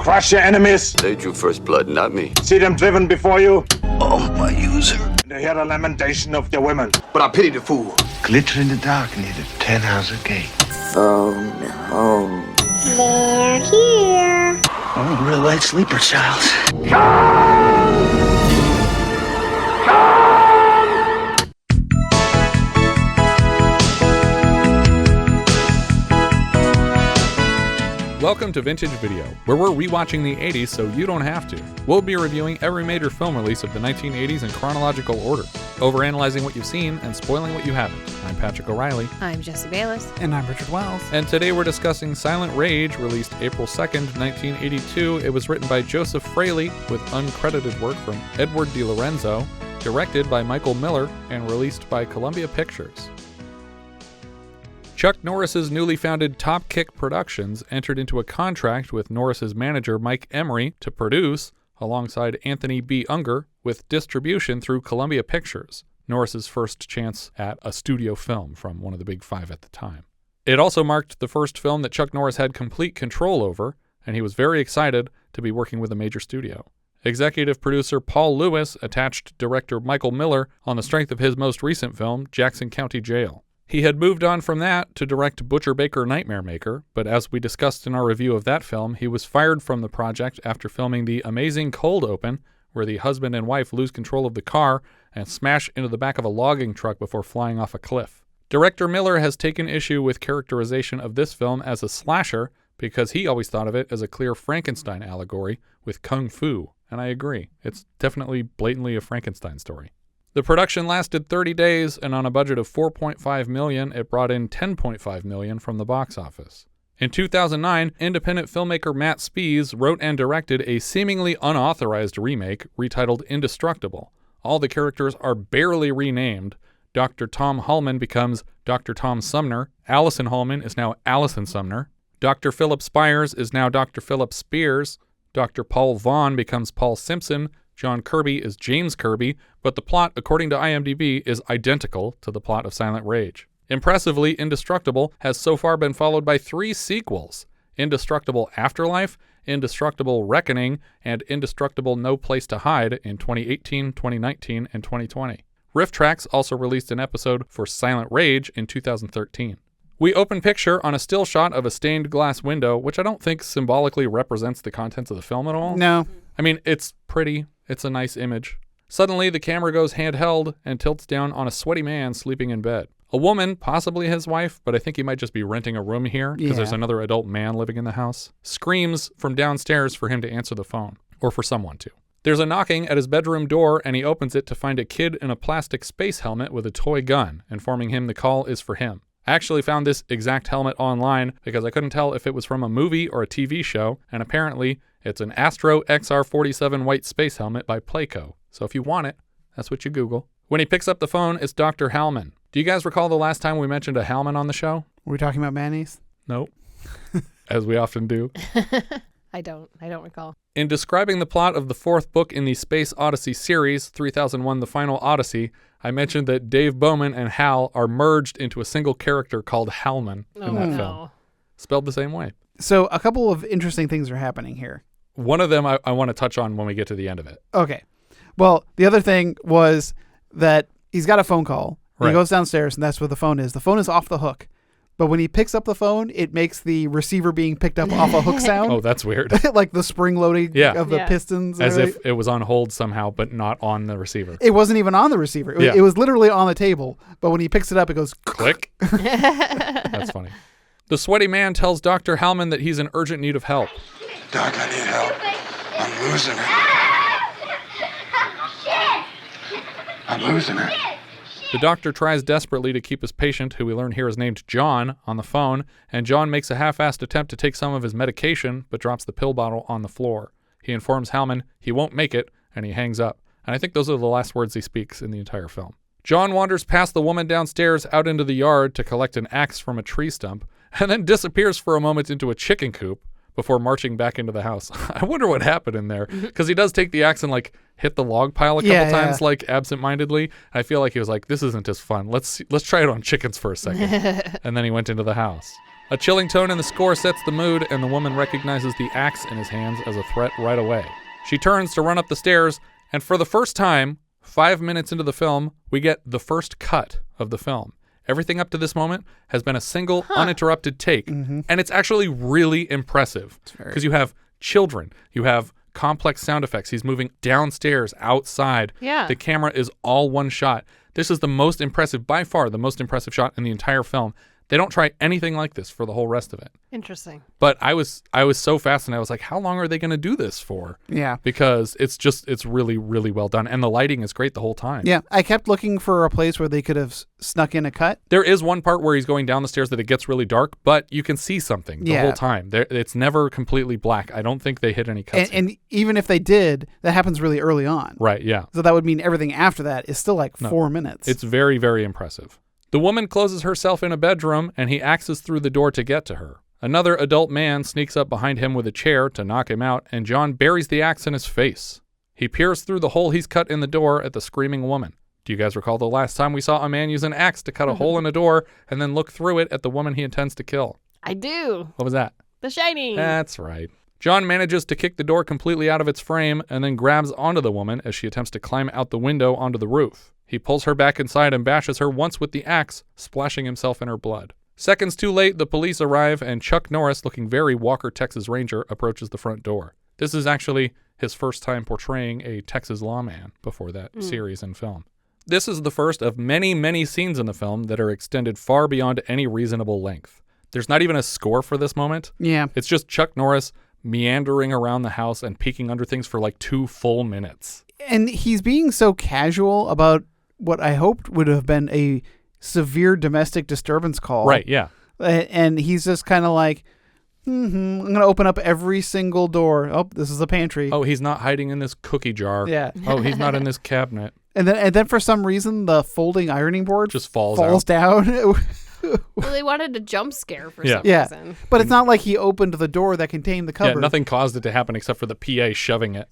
crush your enemies. They drew first blood, not me. See them driven before you. Oh, my user. And hear the lamentation of your women. But I pity the fool. Glitter in the dark near the 10-house gate. Phone home. They're here. Oh, real light sleeper, child. Welcome to Vintage Video, where we're rewatching the 80s so you don't have to. We'll be reviewing every major film release of the 1980s in chronological order, overanalyzing what you've seen and spoiling what you haven't. I'm Patrick O'Reilly. I'm Jesse Bayless. And I'm Richard Wells. And today we're discussing Silent Rage, released April 2nd, 1982. It was written by Joseph Fraley, with uncredited work from Edward de Lorenzo, directed by Michael Miller, and released by Columbia Pictures. Chuck Norris's newly founded Top Kick Productions entered into a contract with Norris's manager Mike Emery to produce, alongside Anthony B. Unger, with distribution through Columbia Pictures, Norris's first chance at a studio film from one of the big five at the time. It also marked the first film that Chuck Norris had complete control over, and he was very excited to be working with a major studio. Executive producer Paul Lewis attached director Michael Miller on the strength of his most recent film, Jackson County Jail. He had moved on from that to direct Butcher Baker Nightmare Maker, but as we discussed in our review of that film, he was fired from the project after filming the amazing cold open, where the husband and wife lose control of the car and smash into the back of a logging truck before flying off a cliff. Director Miller has taken issue with characterization of this film as a slasher because he always thought of it as a clear Frankenstein allegory with kung fu, and I agree. It's definitely blatantly a Frankenstein story. The production lasted 30 days, and on a budget of $4.5 million, it brought in $10.5 million from the box office. In 2009, independent filmmaker Matt Spires wrote and directed a seemingly unauthorized remake retitled Indestructible. All the characters are barely renamed. Dr. Tom Halman becomes Dr. Tom Sumner. Alison Halman is now Alison Sumner. Dr. Philip Spires is now Dr. Philip Spears. Dr. Paul Vaughn becomes Paul Simpson. John Kirby is James Kirby, but the plot, according to IMDb, is identical to the plot of Silent Rage. Impressively, Indestructible has so far been followed by 3 sequels: Indestructible Afterlife, Indestructible Reckoning, and Indestructible No Place to Hide in 2018, 2019, and 2020. Riff Tracks also released an episode for Silent Rage in 2013. We open picture on a still shot of a stained glass window, which I don't think symbolically represents the contents of the film at all. No. I mean, it's pretty. It's a nice image. Suddenly, the camera goes handheld and tilts down on a sweaty man sleeping in bed. A woman, possibly his wife, but I think he might just be renting a room here because there's another adult man living in the house, screams from downstairs for him to answer the phone, or for someone to. There's a knocking at his bedroom door, and he opens it to find a kid in a plastic space helmet with a toy gun, informing him the call is for him. I actually found this exact helmet online because I couldn't tell if it was from a movie or a TV show, and apparently it's an Astro XR47 white space helmet by Playco. So if you want it, that's what you Google. When he picks up the phone, it's Dr. Halman. Do you guys recall the last time we mentioned a Halman on the show? Were we talking about mayonnaise? Nope. As we often do. I don't recall. In describing the plot of the 4th book in the Space Odyssey series, 3001 The Final Odyssey, I mentioned that Dave Bowman and Hal are merged into a single character called Halman in that film. Spelled the same way. So a couple of interesting things are happening here. One of them I want to touch on when we get to the end of it. Okay. Well, the other thing was that he's got a phone call. He goes downstairs, and that's where the phone is. The phone is off the hook. But when he picks up the phone, it makes the receiver being picked up off a hook sound. Oh, that's weird. Like the spring loading of the pistons. As if it was on hold somehow, but not on the receiver. It wasn't even on the receiver. It was literally on the table. But when he picks it up, it goes click. That's funny. The sweaty man tells Dr. Halman that he's in urgent need of help. Doc, I need help. I'm losing her. I'm losing her. The doctor tries desperately to keep his patient, who we learn here is named John, on the phone, and John makes a half-assed attempt to take some of his medication, but drops the pill bottle on the floor. He informs Halman he won't make it, and he hangs up. And I think those are the last words he speaks in the entire film. John wanders past the woman downstairs out into the yard to collect an axe from a tree stump, and then disappears for a moment into a chicken coop before marching back into the house. I wonder what happened in there, because he does take the axe and hit the log pile a couple times absent-mindedly. I feel like he was like, this isn't as fun. Let's try it on chickens for a second. And then he went into the house. A chilling tone in the score sets the mood, and the woman recognizes the axe in his hands as a threat right away. She turns to run up the stairs, and for the first time, 5 minutes into the film, we get the first cut of the film. Everything up to this moment has been a single, uninterrupted take, and it's actually really impressive because you have children, you have complex sound effects. He's moving downstairs, outside. Yeah. The camera is all one shot. This is the most impressive, by far, the most impressive shot in the entire film. They don't try anything like this for the whole rest of it. Interesting. But I was so fascinated. I was like, how long are they going to do this for? Yeah. Because it's really, really well done. And the lighting is great the whole time. Yeah. I kept looking for a place where they could have snuck in a cut. There is one part where he's going down the stairs that it gets really dark, but you can see something the whole time. It's never completely black. I don't think they hit any cuts. And even if they did, that happens really early on. Right, yeah. So that would mean everything after that is still like 4 minutes. It's very, very impressive. The woman closes herself in a bedroom, and he axes through the door to get to her. Another adult man sneaks up behind him with a chair to knock him out, and John buries the axe in his face. He peers through the hole he's cut in the door at the screaming woman. Do you guys recall the last time we saw a man use an axe to cut a hole in a door and then look through it at the woman he intends to kill? I do. What was that? The Shining. That's right. John manages to kick the door completely out of its frame and then grabs onto the woman as she attempts to climb out the window onto the roof. He pulls her back inside and bashes her once with the axe, splashing himself in her blood. Seconds too late, the police arrive, and Chuck Norris, looking very Walker, Texas Ranger, approaches the front door. This is actually his first time portraying a Texas lawman before that series and film. This is the first of many, many scenes in the film that are extended far beyond any reasonable length. There's not even a score for this moment. Yeah. It's just Chuck Norris meandering around the house and peeking under things for like 2 full minutes. And he's being so casual about what I hoped would have been a severe domestic disturbance call. Right, yeah. And he's just kind of like, I'm going to open up every single door. Oh, this is a pantry. Oh, he's not hiding in this cookie jar. Yeah. Oh, he's not in this cabinet. And then for some reason, the folding ironing board Just falls down. Well, they wanted a jump scare for some Yeah. reason. But it's not like he opened the door that contained the cupboard. Yeah, nothing caused it to happen except for the PA shoving it.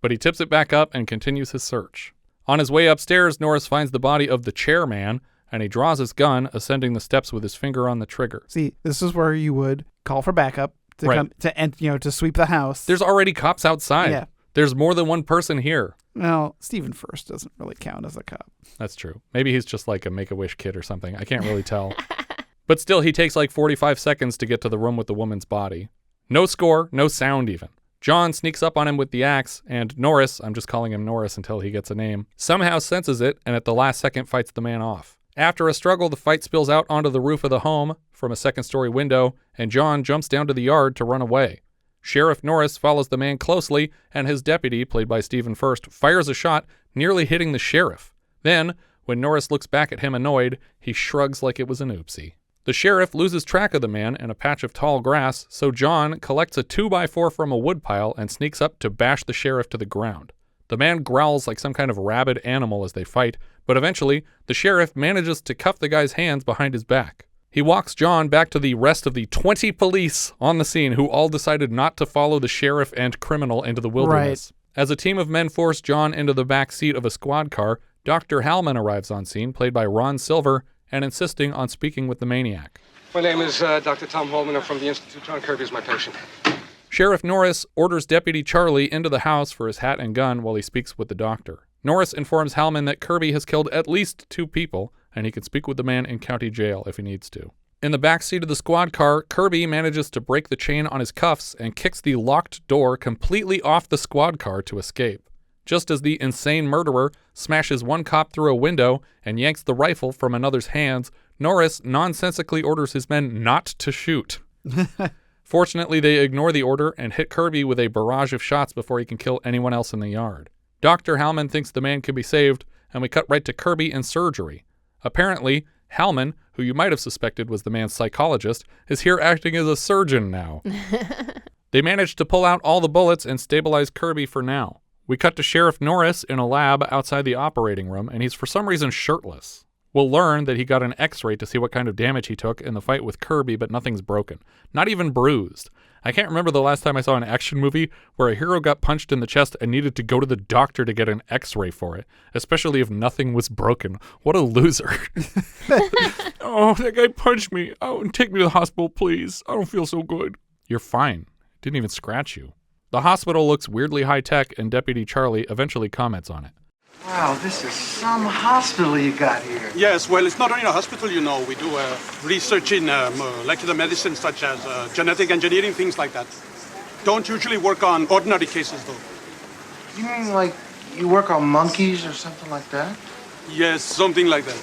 But he tips it back up and continues his search. On his way upstairs, Norris finds the body of the chairman, and he draws his gun, ascending the steps with his finger on the trigger. See, this is where you would call for backup to Right. come to sweep the house. There's already cops outside. Yeah. There's more than one person here. Well, Stephen Furst doesn't really count as a cop. That's true. Maybe he's just like a Make-A-Wish kid or something. I can't really tell. But still, he takes like 45 seconds to get to the room with the woman's body. No score, no sound even. John sneaks up on him with the axe, and Norris, I'm just calling him Norris until he gets a name, somehow senses it and at the last second fights the man off. After a struggle, the fight spills out onto the roof of the home from a second-story window, and John jumps down to the yard to run away. Sheriff Norris follows the man closely, and his deputy, played by Stephen Furst, fires a shot, nearly hitting the sheriff. Then, when Norris looks back at him annoyed, he shrugs like it was an oopsie. The sheriff loses track of the man in a patch of tall grass, so John collects a 2x4 from a woodpile and sneaks up to bash the sheriff to the ground. The man growls like some kind of rabid animal as they fight, but eventually, the sheriff manages to cuff the guy's hands behind his back. He walks John back to the rest of the 20 police on the scene who all decided not to follow the sheriff and criminal into the wilderness. Right. As a team of men force John into the back seat of a squad car, Dr. Halman arrives on scene, played by Ron Silver, and insisting on speaking with the maniac. My name is Dr. Tom Halman. I'm from the Institute. John Kirby is my patient. Sheriff Norris orders Deputy Charlie into the house for his hat and gun while he speaks with the doctor. Norris informs Halman that Kirby has killed at least 2 people, and he can speak with the man in county jail if he needs to. In the back seat of the squad car, Kirby manages to break the chain on his cuffs and kicks the locked door completely off the squad car to escape. Just as the insane murderer smashes one cop through a window and yanks the rifle from another's hands, Norris nonsensically orders his men not to shoot. Fortunately, they ignore the order and hit Kirby with a barrage of shots before he can kill anyone else in the yard. Dr. Halman thinks the man can be saved, and we cut right to Kirby in surgery. Apparently, Halman, who you might have suspected was the man's psychologist, is here acting as a surgeon now. They managed to pull out all the bullets and stabilize Kirby for now. We cut to Sheriff Norris in a lab outside the operating room, and he's for some reason shirtless. We'll learn that he got an x-ray to see what kind of damage he took in the fight with Kirby, but nothing's broken. Not even bruised. I can't remember the last time I saw an action movie where a hero got punched in the chest and needed to go to the doctor to get an x-ray for it, especially if nothing was broken. What a loser. Oh, that guy punched me. Oh, take me to the hospital, please. I don't feel so good. You're fine. Didn't even scratch you. The hospital looks weirdly high-tech, and Deputy Charlie eventually comments on it. Wow, this is some hospital you got here. Yes, well, it's not only a hospital, you know. We do research in molecular medicine, such as genetic engineering, things like that. Don't usually work on ordinary cases, though. You mean like you work on monkeys or something like that? Yes, something like that.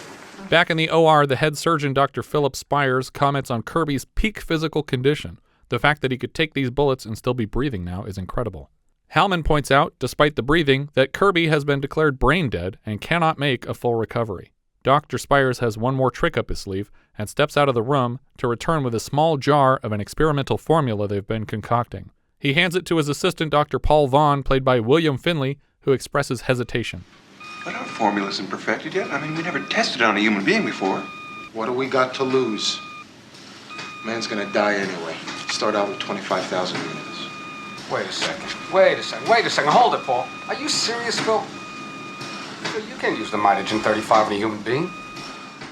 Back in the OR, the head surgeon, Dr. Philip Spires, comments on Kirby's peak physical condition. The fact that he could take these bullets and still be breathing now is incredible. Halman points out, despite the breathing, that Kirby has been declared brain dead and cannot make a full recovery. Dr. Spires has one more trick up his sleeve and steps out of the room to return with a small jar of an experimental formula they've been concocting. He hands it to his assistant, Dr. Paul Vaughn, played by William Finley, who expresses hesitation. But our formula isn't perfected yet. I mean, we never tested it on a human being before. What do we got to lose? Man's gonna die anyway. Start out with 25,000 units. Wait a second. Hold it, Paul. Are you serious, Phil? You can't use the mitogen 35 on a human being.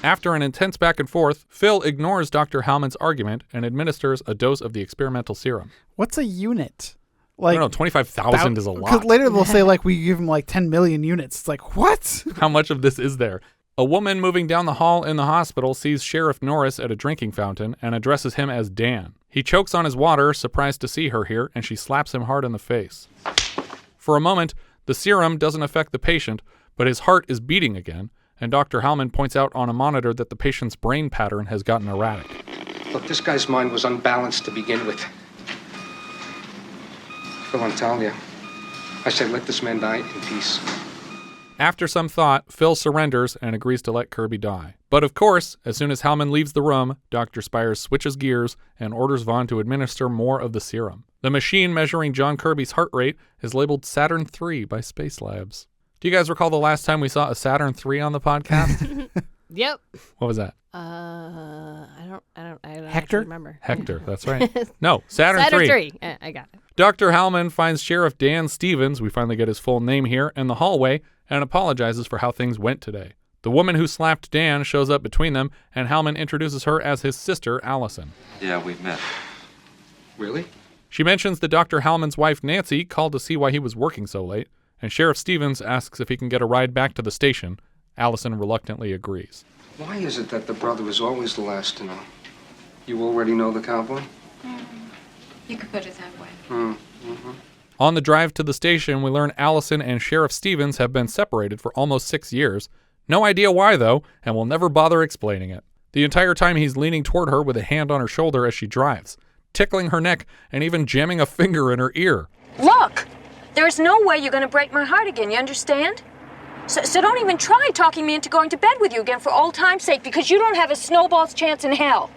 After an intense back and forth, Phil ignores Dr. Halman's argument and administers a dose of the experimental serum. What's a unit? I don't know, 25,000 is a lot. Because later they'll say, like, we give him, like, 10 million units. It's like, what? How much of this is there? A woman moving down the hall in the hospital sees Sheriff Norris at a drinking fountain and addresses him as Dan. He chokes on his water, surprised to see her here, and she slaps him hard in the face. For a moment, the serum doesn't affect the patient, but his heart is beating again, and Dr. Halman points out on a monitor that the patient's brain pattern has gotten erratic. Look, this guy's mind was unbalanced to begin with. Phil, I'm telling you, I say let this man die in peace. After some thought, Phil surrenders and agrees to let Kirby die. But of course, as soon as Halman leaves the room, Dr. Spires switches gears and orders Vaughn to administer more of the serum. The machine measuring John Kirby's heart rate is labeled Saturn III by Space Labs. Do you guys recall the last time we saw a Saturn III on the podcast? Yep. What was that? I don't Hector? remember. Hector, that's right. No, Saturn III. I got it. Dr. Halman finds Sheriff Dan Stevens, we finally get his full name here, in the hallway and apologizes for how things went today. The woman who slapped Dan shows up between them, and Halman introduces her as his sister, Alison. Yeah, we've met. Really? She mentions that Dr. Halman's wife, Nancy, called to see why he was working so late, and Sheriff Stevens asks if he can get a ride back to the station. Alison reluctantly agrees. Why is it that the brother was always the last to know? You already know the cowboy? You could put it that way. Mm-hmm. On the drive to the station, we learn Alison and Sheriff Stevens have been separated for almost 6 years. No idea why, though, and we'll never bother explaining it. The entire time he's leaning toward her with a hand on her shoulder as she drives, tickling her neck and even jamming a finger in her ear. Look, there's no way you're going to break my heart again, you understand? So don't even try talking me into going to bed with you again for old time's sake, because you don't have a snowball's chance in hell.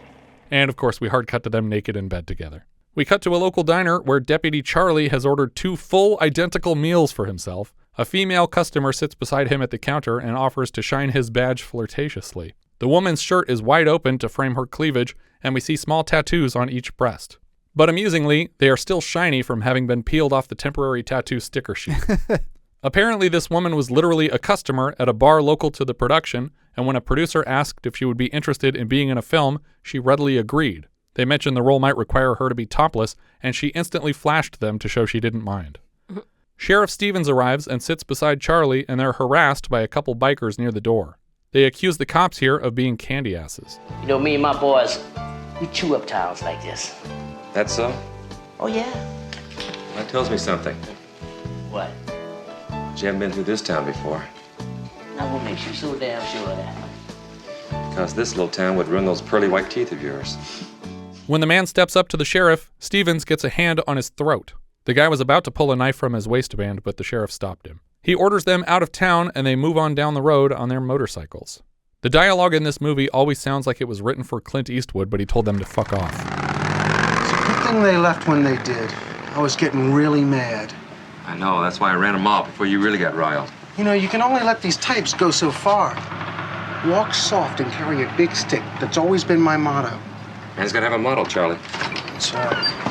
And of course, we hard cut to them naked in bed together. We cut to a local diner where Deputy Charlie has ordered 2 full identical meals for himself. A female customer sits beside him at the counter and offers to shine his badge flirtatiously. The woman's shirt is wide open to frame her cleavage, and we see small tattoos on each breast. But amusingly, they are still shiny from having been peeled off the temporary tattoo sticker sheet. Apparently, this woman was literally a customer at a bar local to the production, and when a producer asked if she would be interested in being in a film, she readily agreed. They mentioned the role might require her to be topless, and she instantly flashed them to show she didn't mind. Sheriff Stevens arrives and sits beside Charlie, and they're harassed by a couple bikers near the door. They accuse the cops here of being candy asses. You know, me and my boys, we chew up towns like this. That's so? Oh, yeah. That tells me something. What? You haven't been through this town before. Now, what makes you so damn sure of that? Because this little town would ruin those pearly white teeth of yours. When the man steps up to the sheriff, Stevens gets a hand on his throat. The guy was about to pull a knife from his waistband, but the sheriff stopped him. He orders them out of town, and they move on down the road on their motorcycles. The dialogue in this movie always sounds like it was written for Clint Eastwood, but he told them to fuck off. It's a good thing they left when they did. I was getting really mad. I know, that's why I ran them off before you really got riled. You know, you can only let these types go so far. Walk soft and carry a big stick. That's always been my motto. Man's gotta have a model, Charlie. That's right.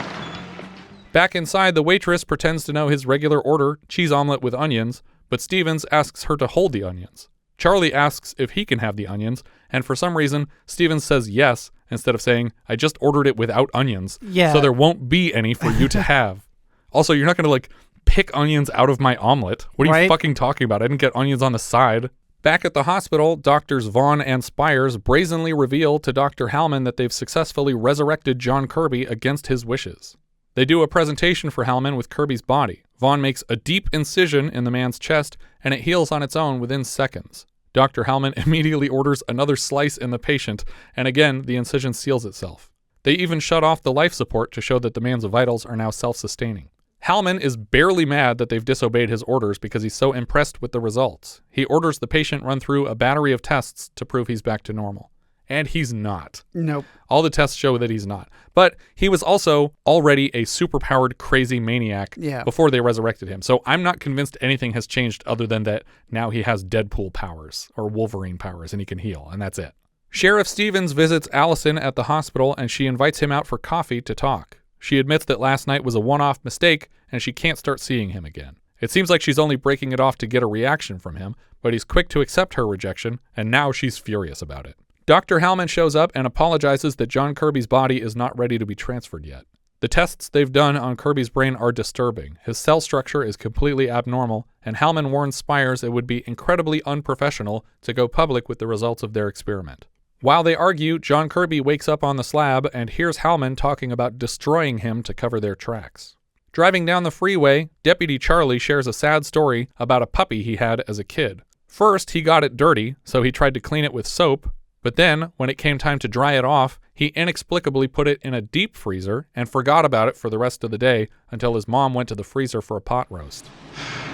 Back inside, the waitress pretends to know his regular order, cheese omelet with onions, but Stevens asks her to hold the onions. Charlie asks if he can have the onions, and for some reason, Stevens says yes, instead of saying, I just ordered it without onions, so there won't be any for you to have. Also, you're not going to, pick onions out of my omelet. What are you fucking talking about? I didn't get onions on the side. Back at the hospital, Doctors Vaughn and Spires brazenly reveal to Dr. Halman that they've successfully resurrected John Kirby against his wishes. They do a presentation for Halman with Kirby's body. Vaughn makes a deep incision in the man's chest, and it heals on its own within seconds. Dr. Halman immediately orders another slice in the patient, and again, the incision seals itself. They even shut off the life support to show that the man's vitals are now self-sustaining. Halman is barely mad that they've disobeyed his orders because he's so impressed with the results. He orders the patient run through a battery of tests to prove he's back to normal. And he's not. Nope. All the tests show that he's not. But he was also already a superpowered crazy maniac before they resurrected him. So I'm not convinced anything has changed other than that now he has Deadpool powers or Wolverine powers and he can heal, and that's it. Sheriff Stevens visits Alison at the hospital and she invites him out for coffee to talk. She admits that last night was a one-off mistake and she can't start seeing him again. It seems like she's only breaking it off to get a reaction from him, but he's quick to accept her rejection, and now she's furious about it. Dr. Halman shows up and apologizes that John Kirby's body is not ready to be transferred yet. The tests they've done on Kirby's brain are disturbing. His cell structure is completely abnormal, and Halman warns Spires it would be incredibly unprofessional to go public with the results of their experiment. While they argue, John Kirby wakes up on the slab and hears Halman talking about destroying him to cover their tracks. Driving down the freeway, Deputy Charlie shares a sad story about a puppy he had as a kid. First, he got it dirty, so he tried to clean it with soap, but then, when it came time to dry it off, he inexplicably put it in a deep freezer and forgot about it for the rest of the day until his mom went to the freezer for a pot roast.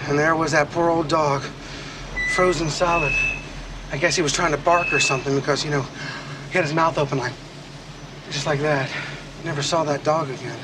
And there was that poor old dog, frozen solid. I guess he was trying to bark or something because, he had his mouth open just like that. Never saw that dog again.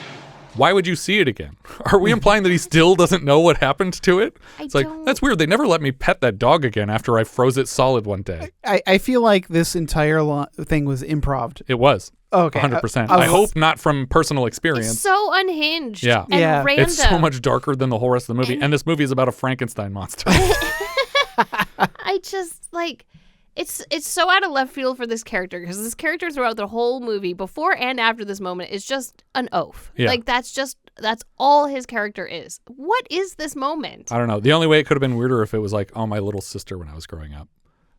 Why would you see it again? Are we implying that he still doesn't know what happened to it? It's like, that's weird. They never let me pet that dog again after I froze it solid one day. I feel like this entire thing was improv. It was. Okay. 100%. I hope not from personal experience. It's so unhinged and random. It's so much darker than the whole rest of the movie. And this movie is about a Frankenstein monster. I just, it's so out of left field for this character because this character throughout the whole movie, before and after this moment, is just an oaf. Yeah. That's all his character is. What is this moment? I don't know. The only way it could have been weirder if it was my little sister when I was growing up.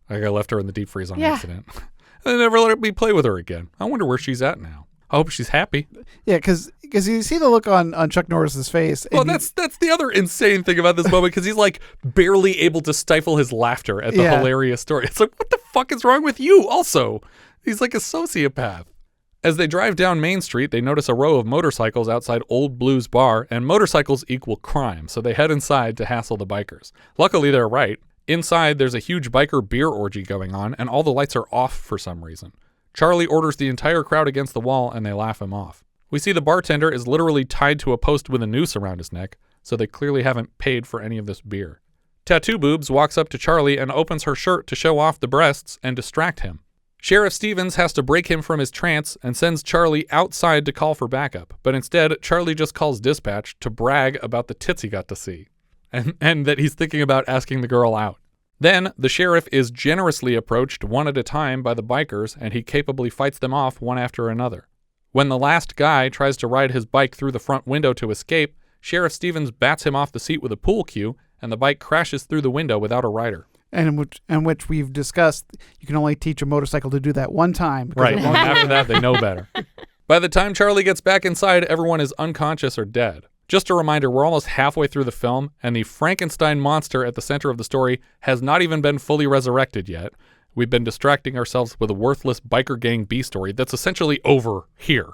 I left her in the deep freeze on accident. They never let me play with her again. I wonder where she's at now. I hope she's happy. Yeah, because you see the look on Chuck Norris's face. Well, that's the other insane thing about this moment, because he's barely able to stifle his laughter at the hilarious story. It's what the fuck is wrong with you also? He's like a sociopath. As they drive down Main Street, they notice a row of motorcycles outside Old Blue's bar, and motorcycles equal crime, so they head inside to hassle the bikers. Luckily, they're right. Inside, there's a huge biker beer orgy going on, and all the lights are off for some reason. Charlie orders the entire crowd against the wall, and they laugh him off. We see the bartender is literally tied to a post with a noose around his neck, so they clearly haven't paid for any of this beer. Tattoo Boobs walks up to Charlie and opens her shirt to show off the breasts and distract him. Sheriff Stevens has to break him from his trance and sends Charlie outside to call for backup, but instead, Charlie just calls dispatch to brag about the tits he got to see, and that he's thinking about asking the girl out. Then, the sheriff is generously approached one at a time by the bikers, and he capably fights them off one after another. When the last guy tries to ride his bike through the front window to escape, Sheriff Stevens bats him off the seat with a pool cue, and the bike crashes through the window without a rider. And which we've discussed, you can only teach a motorcycle to do that one time. Right, after that, they know better. By the time Charlie gets back inside, everyone is unconscious or dead. Just a reminder, we're almost halfway through the film, and the Frankenstein monster at the center of the story has not even been fully resurrected yet. We've been distracting ourselves with a worthless biker gang B story that's essentially over here.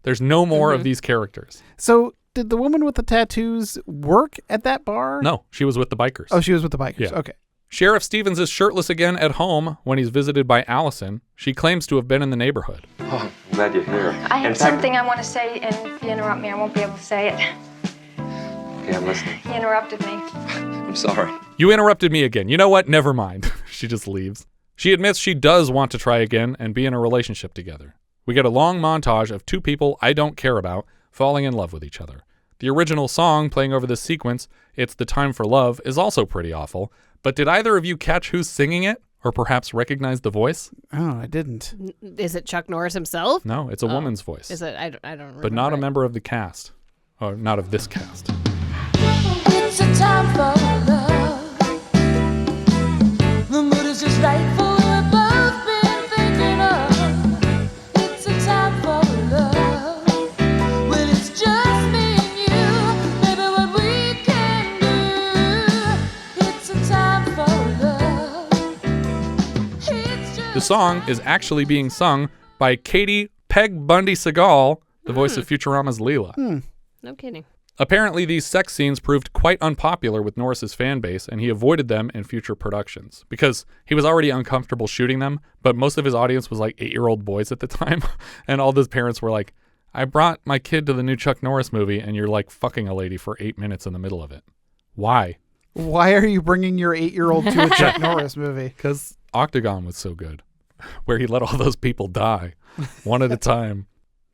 There's no more of these characters. So, did the woman with the tattoos work at that bar? No, she was with the bikers. Oh, she was with the bikers. Yeah. Okay. Sheriff Stevens is shirtless again at home when he's visited by Alison. She claims to have been in the neighborhood. Oh, I'm glad you're here. I have something I want to say, and if you interrupt me, I won't be able to say it. Okay, I'm listening. You interrupted me. I'm sorry. You interrupted me again. You know what? Never mind. She just leaves. She admits she does want to try again and be in a relationship together. We get a long montage of two people I don't care about falling in love with each other. The original song playing over this sequence, It's the Time for Love, is also pretty awful. But did either of you catch who's singing it? Or perhaps recognize the voice? Oh, I didn't. Is it Chuck Norris himself? No, it's a woman's voice. Is it? I don't remember. But not a member of the cast. Or not of this cast. It's a time for love. The mood is just right for what we've both been thinking of. It's a time for love. When it's just me and you, maybe what we can do. It's a time for love. The song is actually being sung by Katie Peg Bundy Segal, the voice of Futurama's Leela. No kidding. Apparently, these sex scenes proved quite unpopular with Norris's fan base, and he avoided them in future productions because he was already uncomfortable shooting them, but most of his audience was like 8-year-old boys at the time, and all those parents were like, I brought my kid to the new Chuck Norris movie, and you're like fucking a lady for 8 minutes in the middle of it. Why? Why are you bringing your 8-year-old to a Chuck Norris movie? Because Octagon was so good, where he let all those people die, one at a time.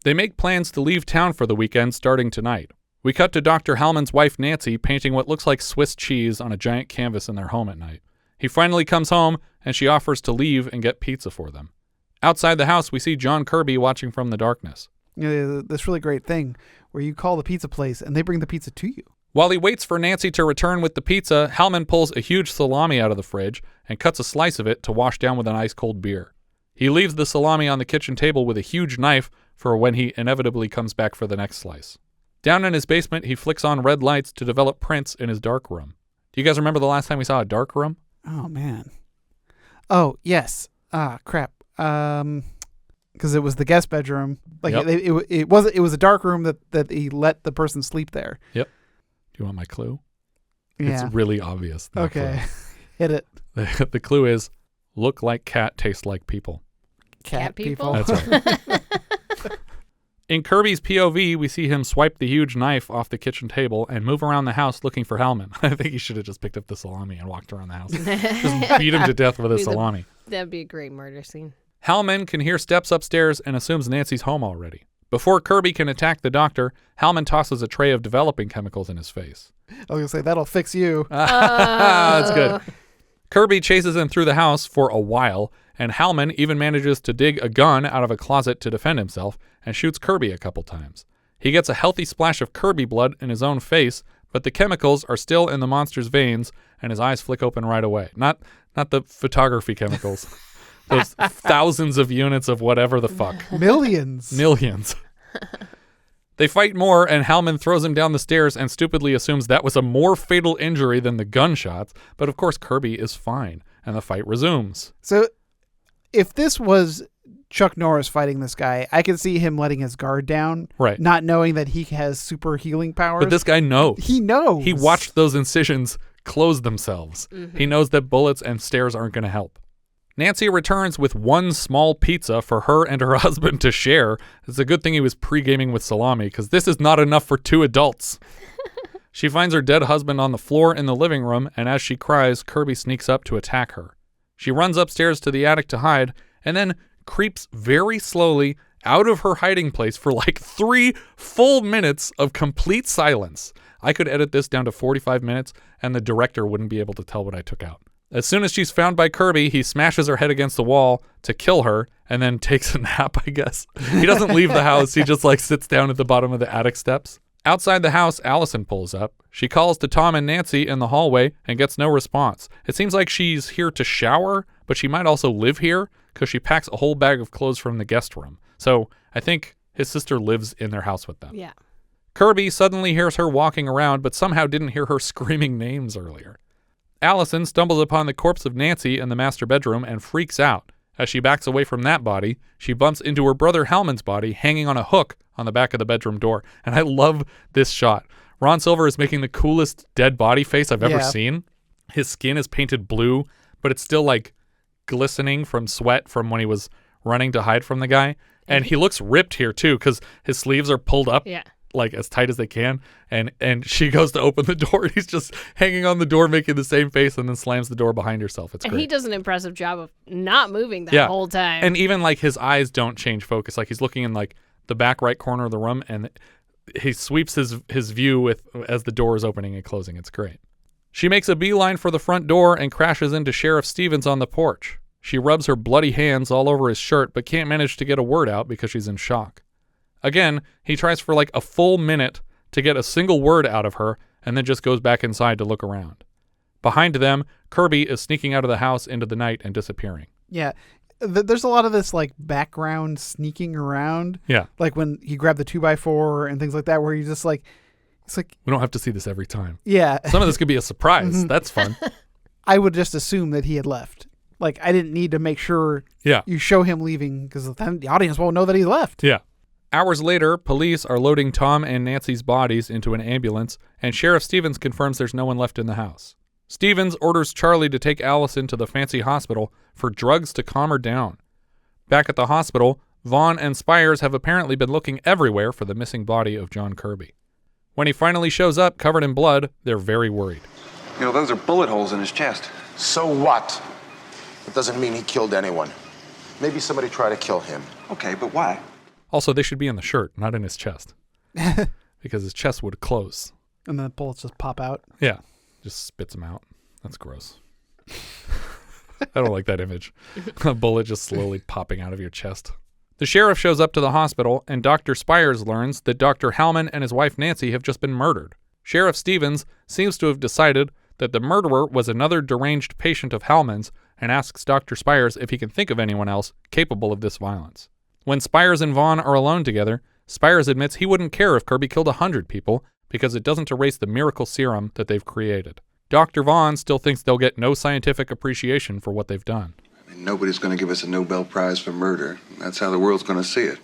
They make plans to leave town for the weekend starting tonight. We cut to Dr. Halman's wife, Nancy, painting what looks like Swiss cheese on a giant canvas in their home at night. He finally comes home, and she offers to leave and get pizza for them. Outside the house, we see John Kirby watching from the darkness. You know, this really great thing where you call the pizza place, and they bring the pizza to you. While he waits for Nancy to return with the pizza, Halman pulls a huge salami out of the fridge and cuts a slice of it to wash down with an ice-cold beer. He leaves the salami on the kitchen table with a huge knife for when he inevitably comes back for the next slice. Down in his basement, he flicks on red lights to develop prints in his dark room. Do you guys remember the last time we saw a dark room? Oh, man. Oh, yes. Crap. Because it was the guest bedroom. Like Yep. it was a dark room that he let the person sleep there. Yep. Do you want my clue? Yeah. It's really obvious. Okay. Hit it. The clue is, look like cat, taste like people. Cat people? That's right. In Kirby's POV, we see him swipe the huge knife off the kitchen table and move around the house looking for Halman. I think he should have just picked up the salami and walked around the house. Just beat him to death with a salami. That'd be a great murder scene. Halman can hear steps upstairs and assumes Nancy's home already. Before Kirby can attack the doctor, Halman tosses a tray of developing chemicals in his face. I was going to say, that'll fix you. That's good. Kirby chases him through the house for a while, and Halman even manages to dig a gun out of a closet to defend himself and shoots Kirby a couple times. He gets a healthy splash of Kirby blood in his own face, but the chemicals are still in the monster's veins, and his eyes flick open right away. Not the photography chemicals. Those thousands of units of whatever the fuck. Millions. They fight more, and Halman throws him down the stairs and stupidly assumes that was a more fatal injury than the gunshots, but of course Kirby is fine, and the fight resumes. So, if this was Chuck Norris fighting this guy, I can see him letting his guard down, right? Not knowing that he has super healing powers. But this guy knows. He knows. He watched those incisions close themselves. Mm-hmm. He knows that bullets and stairs aren't going to help. Nancy returns with one small pizza for her and her husband to share. It's a good thing he was pre-gaming with salami, because this is not enough for 2 adults. She finds her dead husband on the floor in the living room, and as she cries, Kirby sneaks up to attack her. She runs upstairs to the attic to hide, and then creeps very slowly out of her hiding place for like 3 full minutes of complete silence. I could edit this down to 45 minutes, and the director wouldn't be able to tell what I took out. As soon as she's found by Kirby, he smashes her head against the wall to kill her, and then takes a nap, I guess. He doesn't leave the house, he just like sits down at the bottom of the attic steps. Outside the house, Alison pulls up. She calls to Tom and Nancy in the hallway and gets no response. It seems like she's here to shower, but she might also live here, because she packs a whole bag of clothes from the guest room. So I think his sister lives in their house with them. Yeah. Kirby suddenly hears her walking around, but somehow didn't hear her screaming names earlier. Alison stumbles upon the corpse of Nancy in the master bedroom and freaks out. As she backs away from that body, she bumps into her brother Halman's body hanging on a hook on the back of the bedroom door. And I love this shot. Ron Silver is making the coolest dead body face I've ever seen. His skin is painted blue, but it's still like glistening from sweat from when he was running to hide from the guy. And he looks ripped here too, because his sleeves are pulled up. Yeah. like as tight as they can, and she goes to open the door, and he's just hanging on the door making the same face, and then slams the door behind herself. It's and great. he does an impressive job of not moving that whole time. And even like his eyes don't change focus. Like he's looking in like the back right corner of the room, and he sweeps his view with as the door is opening and closing. It's great. She makes a beeline for the front door and crashes into Sheriff Stevens on the porch. She rubs her bloody hands all over his shirt, but can't manage to get a word out because she's in shock. Again, he tries for like a full minute to get a single word out of her, and then just goes back inside to look around. Behind them, Kirby is sneaking out of the house into the night and disappearing. Yeah. There's a lot of this like background sneaking around. Yeah. Like when he grabbed the 2x4 and things like that, where you just like, it's like, we don't have to see this every time. Yeah. Some of this could be a surprise. That's fun. I would just assume that he had left. Like, I didn't need to make sure you show him leaving because then the audience won't know that he left. Yeah. Hours later, police are loading Tom and Nancy's bodies into an ambulance, and Sheriff Stevens confirms there's no one left in the house. Stevens orders Charlie to take Alison to the fancy hospital for drugs to calm her down. Back at the hospital, Vaughn and Spires have apparently been looking everywhere for the missing body of John Kirby. When he finally shows up covered in blood, they're very worried. You know, those are bullet holes in his chest. So what? It doesn't mean he killed anyone. Maybe somebody tried to kill him. Okay, but why? Also, they should be in the shirt, not in his chest. Because his chest would close. And then the bullets just pop out. Yeah. Just spits them out. That's gross. I don't like that image. A bullet just slowly popping out of your chest. The sheriff shows up to the hospital, and Dr. Spires learns that Dr. Halman and his wife Nancy have just been murdered. Sheriff Stevens seems to have decided that the murderer was another deranged patient of Halman's and asks Dr. Spires if he can think of anyone else capable of this violence. When Spires and Vaughn are alone together, Spires admits he wouldn't care if Kirby killed 100 people because it doesn't erase the miracle serum that they've created. Dr. Vaughn still thinks they'll get no scientific appreciation for what they've done. I mean, nobody's going to give us a Nobel Prize for murder. That's how the world's going to see it.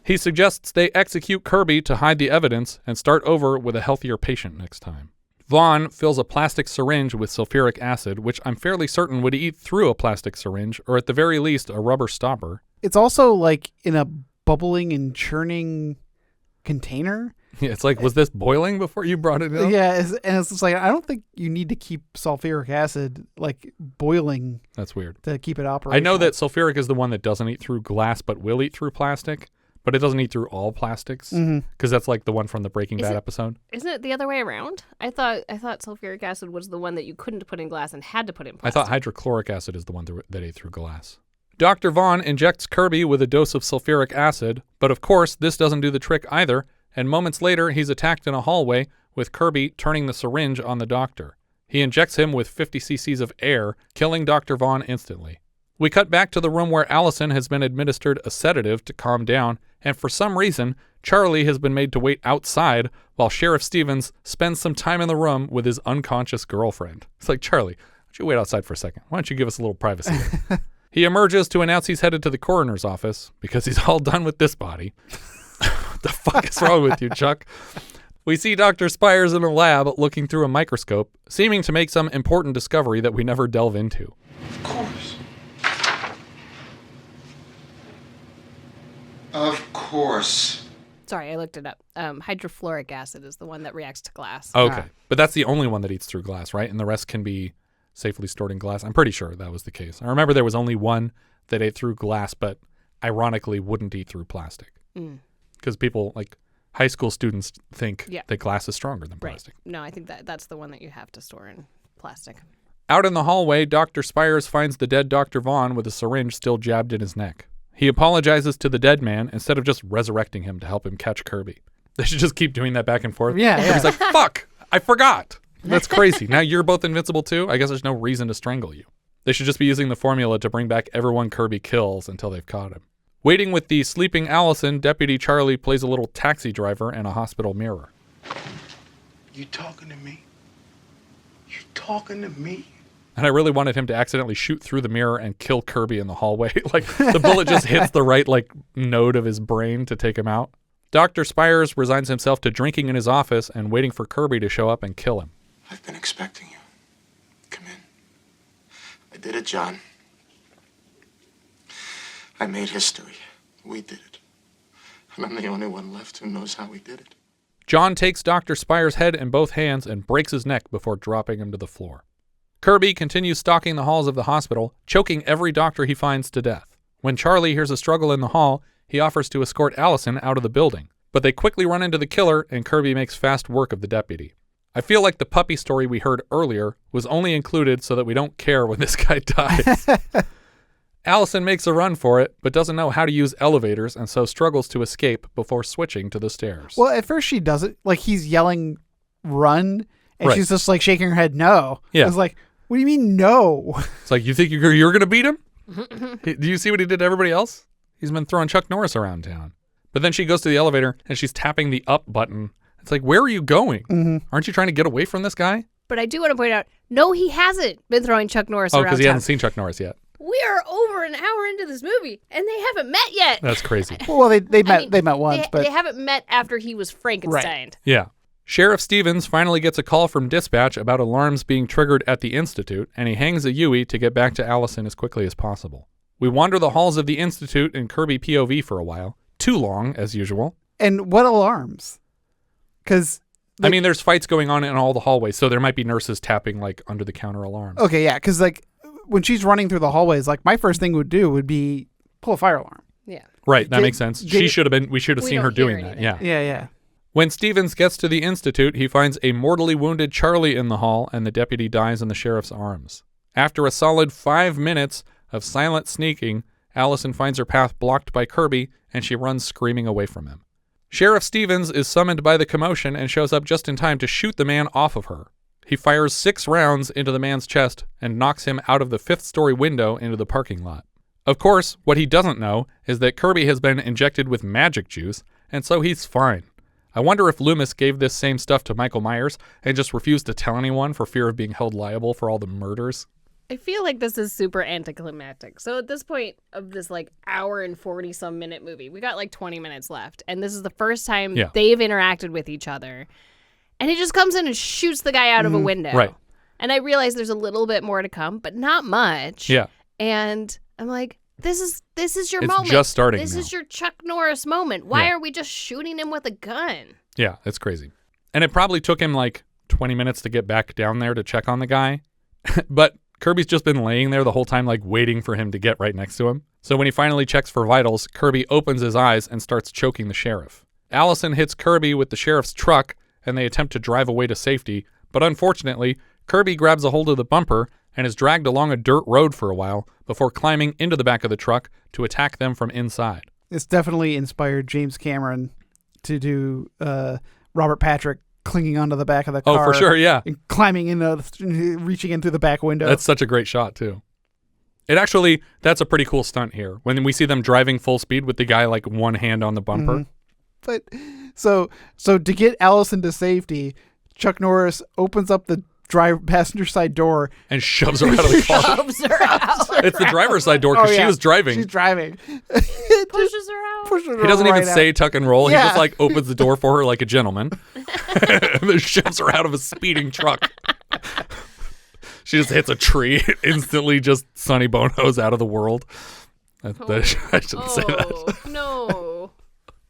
He suggests they execute Kirby to hide the evidence and start over with a healthier patient next time. Vaughn fills a plastic syringe with sulfuric acid, which I'm fairly certain would eat through a plastic syringe, or at the very least, a rubber stopper. It's also like in a bubbling and churning container. Yeah, it's like, was this boiling before you brought it in? Yeah, and it's just like, I don't think you need to keep sulfuric acid like boiling. That's weird. To keep it operational. I know that sulfuric is the one that doesn't eat through glass, but will eat through plastic. But it doesn't eat through all plastics, because that's like the one from the Breaking Bad episode. Isn't it the other way around? I thought sulfuric acid was the one that you couldn't put in glass and had to put in plastic. I thought hydrochloric acid is the one that ate through glass. Dr. Vaughn injects Kirby with a dose of sulfuric acid, but of course this doesn't do the trick either, and moments later he's attacked in a hallway with Kirby turning the syringe on the doctor. He injects him with 50 cc's of air, killing Dr. Vaughn instantly. We cut back to the room where Alison has been administered a sedative to calm down, and for some reason, Charlie has been made to wait outside while Sheriff Stevens spends some time in the room with his unconscious girlfriend. It's like, Charlie, why don't you wait outside for a second? Why don't you give us a little privacy? He emerges to announce he's headed to the coroner's office because he's all done with this body. What the fuck is wrong with you, Chuck? We see Dr. Spires in a lab looking through a microscope, seeming to make some important discovery that we never delve into. Of course. Of course. Sorry, I looked it up. Hydrofluoric acid is the one that reacts to glass. Okay, but that's the only one that eats through glass, right? And the rest can be safely stored in glass. I'm pretty sure that was the case. I remember there was only one that ate through glass, but ironically wouldn't eat through plastic. Because people, like high school students, think that glass is stronger than plastic. Right. No, I think that's the one that you have to store in plastic. Out in the hallway, Dr. Spires finds the dead Dr. Vaughn with a syringe still jabbed in his neck. He apologizes to the dead man instead of just resurrecting him to help him catch Kirby. They should just keep doing that back and forth. Yeah. He's like, fuck, I forgot. That's crazy. Now you're both invincible too? I guess there's no reason to strangle you. They should just be using the formula to bring back everyone Kirby kills until they've caught him. Waiting with the sleeping Alison, Deputy Charlie plays a little taxi driver in a hospital mirror. You talking to me? You talking to me? And I really wanted him to accidentally shoot through the mirror and kill Kirby in the hallway. Like, the bullet just hits the right, node of his brain to take him out. Dr. Spires resigns himself to drinking in his office and waiting for Kirby to show up and kill him. I've been expecting you. Come in. I did it, John. I made history. We did it. And I'm the only one left who knows how we did it. John takes Dr. Spires' head in both hands and breaks his neck before dropping him to the floor. Kirby continues stalking the halls of the hospital, choking every doctor he finds to death. When Charlie hears a struggle in the hall, he offers to escort Alison out of the building, but they quickly run into the killer and Kirby makes fast work of the deputy. I feel like the puppy story we heard earlier was only included so that we don't care when this guy dies. Alison makes a run for it, but doesn't know how to use elevators and so struggles to escape before switching to the stairs. Well, at first she does it, like he's yelling, run, and she's just like shaking her head, no. Yeah. It's like, what do you mean, no? It's like, you think you're going to beat him? Do you see what he did to everybody else? He's been throwing Chuck Norris around town. But then she goes to the elevator and she's tapping the up button. It's like, where are you going? Mm-hmm. Aren't you trying to get away from this guy? But I do want to point out, no, he hasn't been throwing Chuck Norris around because he town. hasn't seen Chuck Norris yet. We are over an hour into this movie, and they haven't met yet. That's crazy. Well, they met once, but they haven't met after he was Frankenstein. Yeah. Sheriff Stevens finally gets a call from dispatch about alarms being triggered at the Institute, and he hangs a Yui to get back to Alison as quickly as possible. We wander the halls of the Institute in Kirby POV for a while. Too long, as usual. And what alarms? Because I mean, there's fights going on in all the hallways, so there might be nurses tapping like under the counter alarms. Okay, yeah, because like when she's running through the hallways, like my first thing would be pull a fire alarm. Yeah. Right, that makes sense. We should have seen her doing that. Yeah. Yeah. When Stevens gets to the Institute, he finds a mortally wounded Charlie in the hall, and the deputy dies in the sheriff's arms. After a solid 5 minutes of silent sneaking, Alison finds her path blocked by Kirby, and she runs screaming away from him. Sheriff Stevens is summoned by the commotion and shows up just in time to shoot the man off of her. He fires 6 rounds into the man's chest and knocks him out of the 5th-story window into the parking lot. Of course, what he doesn't know is that Kirby has been injected with magic juice, and so he's fine. I wonder if Loomis gave this same stuff to Michael Myers and just refused to tell anyone for fear of being held liable for all the murders. I feel like this is super anticlimactic. So at this point of this like hour and 40-some minute movie, we got like 20 minutes left. And this is the first time they've interacted with each other. And he just comes in and shoots the guy out of a window. Right. And I realize there's a little bit more to come, but not much. Yeah. And I'm like, this is your It's moment. just starting This now. is your Chuck Norris moment. Why are we just shooting him with a gun? Yeah, it's crazy. And it probably took him like 20 minutes to get back down there to check on the guy. But Kirby's just been laying there the whole time, like waiting for him to get right next to him. So when he finally checks for vitals, Kirby opens his eyes and starts choking the sheriff. Alison hits Kirby with the sheriff's truck, and they attempt to drive away to safety. But unfortunately, Kirby grabs a hold of the bumper and is dragged along a dirt road for a while before climbing into the back of the truck to attack them from inside. It's definitely inspired James Cameron to do Robert Patrick clinging onto the back of the car. Oh, for sure, yeah. And climbing in, reaching in through the back window. That's such a great shot, too. That's a pretty cool stunt here. When we see them driving full speed with the guy like one hand on the bumper. Mm-hmm. But so to get Alison to safety, Chuck Norris opens up the passenger side door and shoves her out of the car. Shoves her out. It's the driver's side door because she was driving. She's driving. Pushes her out. He doesn't even say tuck and roll. Yeah. He just like opens the door for her like a gentleman and then shoves her out of a speeding truck. She just hits a tree, instantly just Sonny Bono's out of the world. I shouldn't say that. No.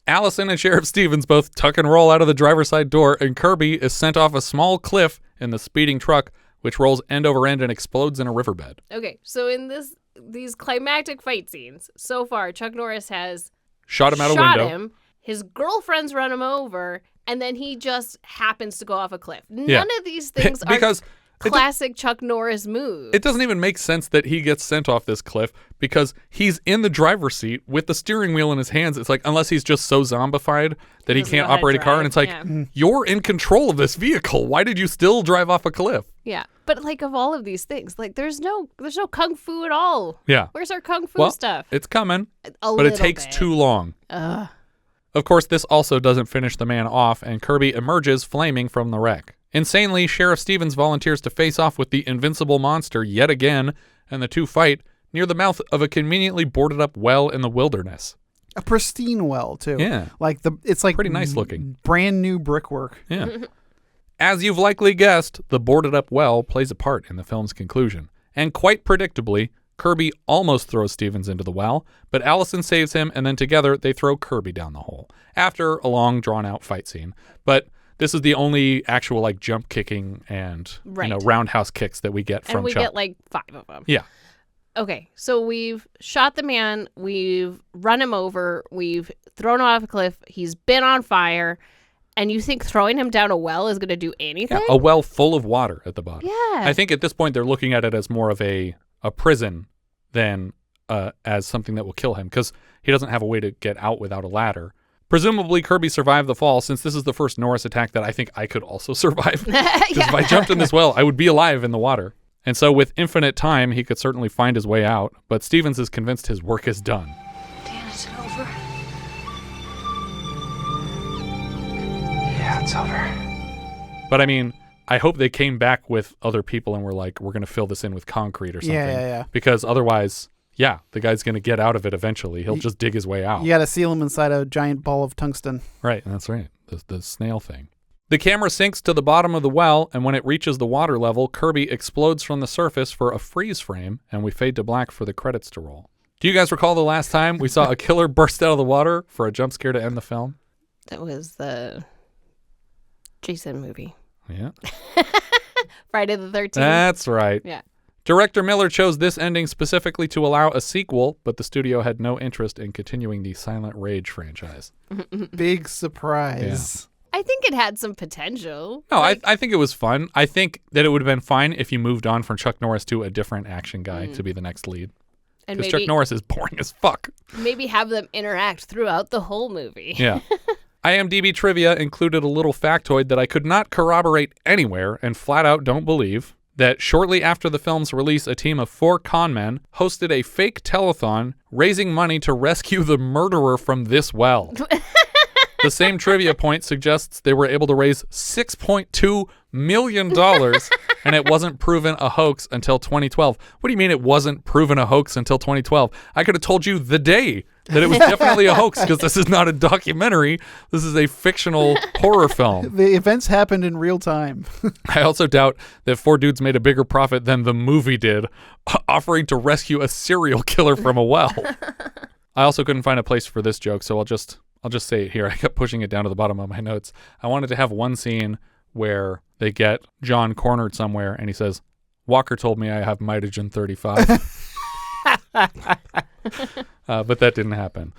Alison and Sheriff Stevens both tuck and roll out of the driver's side door, and Kirby is sent off a small cliff in the speeding truck, which rolls end over end and explodes in a riverbed. Okay, so in these climactic fight scenes, so far, Chuck Norris has shot him out a window. Him, his girlfriends run him over, and then he just happens to go off a cliff. None of these things are classic Chuck Norris moves. It doesn't even make sense that he gets sent off this cliff because he's in the driver's seat with the steering wheel in his hands. It's like, unless he's just so zombified that he can't operate a car. And it's like, you're in control of this vehicle. Why did you still drive off a cliff? Yeah. But like of all of these things, like there's no kung fu at all. Yeah. Where's our kung fu stuff? It's coming, but it takes too long. Of course, this also doesn't finish the man off, and Kirby emerges flaming from the wreck. Insanely, Sheriff Stevens volunteers to face off with the invincible monster yet again, and the two fight near the mouth of a conveniently boarded up well in the wilderness. A pristine well, too. Yeah. It's like pretty nice looking. Brand new brickwork. Yeah. As you've likely guessed, the boarded up well plays a part in the film's conclusion. And quite predictably, Kirby almost throws Stevens into the well, but Alison saves him, and then together they throw Kirby down the hole after a long, drawn-out fight scene. But this is the only actual like jump kicking and roundhouse kicks that we get from Chuck. And we get like 5 of them. Yeah. Okay, so we've shot the man, we've run him over, we've thrown him off a cliff, he's been on fire, and you think throwing him down a well is going to do anything? Yeah, a well full of water at the bottom. Yeah. I think at this point they're looking at it as more of a prison than as something that will kill him, because he doesn't have a way to get out without a ladder. Presumably Kirby survived the fall, since this is the first Norris attack that I think I could also survive. Because if I jumped in this well, I would be alive in the water. And so with infinite time, he could certainly find his way out, but Stevens is convinced his work is done. Dan, is it over? Yeah, it's over. But I mean, I hope they came back with other people and were like, we're going to fill this in with concrete or something. Yeah. Because otherwise, the guy's going to get out of it eventually. He'll just dig his way out. You got to seal him inside a giant ball of tungsten. Right, that's right. The snail thing. The camera sinks to the bottom of the well, and when it reaches the water level, Kirby explodes from the surface for a freeze frame, and we fade to black for the credits to roll. Do you guys recall the last time we saw a killer burst out of the water for a jump scare to end the film? That was the Jason movie. Yeah. Friday the 13th. That's right. Yeah. Director Miller chose this ending specifically to allow a sequel, but the studio had no interest in continuing the Silent Rage franchise. Big surprise. Yeah. I think it had some potential. No, I think it was fun. I think that it would have been fine if you moved on from Chuck Norris to a different action guy to be the next lead. And Because Chuck Norris is boring as fuck. Maybe have them interact throughout the whole movie. Yeah. IMDb trivia included a little factoid that I could not corroborate anywhere and flat out don't believe, that shortly after the film's release, a team of 4 con men hosted a fake telethon raising money to rescue the murderer from this well. The same trivia point suggests they were able to raise $6.2 million, and it wasn't proven a hoax until 2012. What do you mean it wasn't proven a hoax until 2012? I could have told you the day that it was definitely a hoax, because this is not a documentary. This is a fictional horror film. The events happened in real time. I also doubt that 4 dudes made a bigger profit than the movie did, offering to rescue a serial killer from a well. I also couldn't find a place for this joke, so I'll just say it here. I kept pushing it down to the bottom of my notes. I wanted to have one scene where they get John cornered somewhere and he says, "Walker told me I have mitogen 35. But that didn't happen.